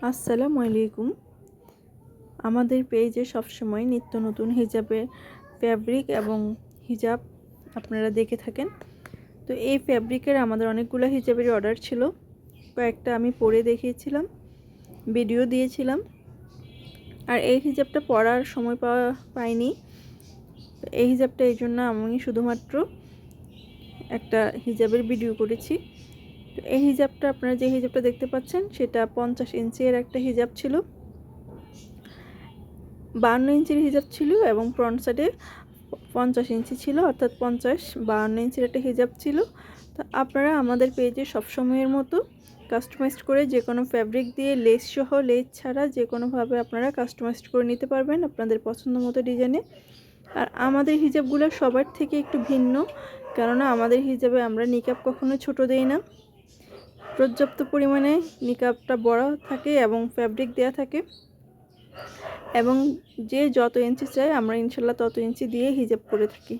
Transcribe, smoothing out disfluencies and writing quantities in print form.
আসসালামু আলাইকুম। আমাদের পেজে সবসময় নিত্য নতুন হিজাবের ফ্যাব্রিক এবং হিজাব আপনারা দেখে থাকেন। তো এই ফ্যাব্রিকের আমাদের অনেকগুলো হিজাবের অর্ডার ছিল। কয়েকটা আমি পরে দেখিয়েছিলাম, ভিডিও দিয়েছিলাম। আর এই হিজাবটা পরার সময় পাইনি। এই হিজাবটা এই জন্য আমি শুধুমাত্র একটা হিজাবের ভিডিও করেছি। তো এই হিজাবটা আপনারা যে হিজাবটা দেখতে পাচ্ছেন সেটা 50 ইঞ্চির একটা হিজাব ছিল, 52 ইঞ্চির হিজাব ছিল এবং ফ্রন্ট সাইডে 50 ইঞ্চি ছিল, অর্থাৎ 52 ইঞ্চির একটা হিজাব ছিল। তো আপনারা আমাদের পেজে সবসময়ের মতো কাস্টমাইজ করে যে কোনো ফ্যাব্রিক দিয়ে লেস সহ, লেস ছাড়া যে কোনোভাবে আপনারা কাস্টমাইজ করে নিতে পারবেন আপনাদের পছন্দ মতো ডিজাইনে। আর আমাদের হিজাবগুলো সবার থেকে একটু ভিন্ন, কেননা আমাদের হিজাবে আমরা নিকাব কখনো ছোট দেই না। পর্যাপ্ত পরিমাণে নিকাবটা বড় থাকে এবং ফ্যাব্রিক দেয়া থাকে, এবং যে যত ইঞ্চি চাই আমরা ইনশাল্লাহ তত ইঞ্চি দিয়ে হিজাব করে থাকি।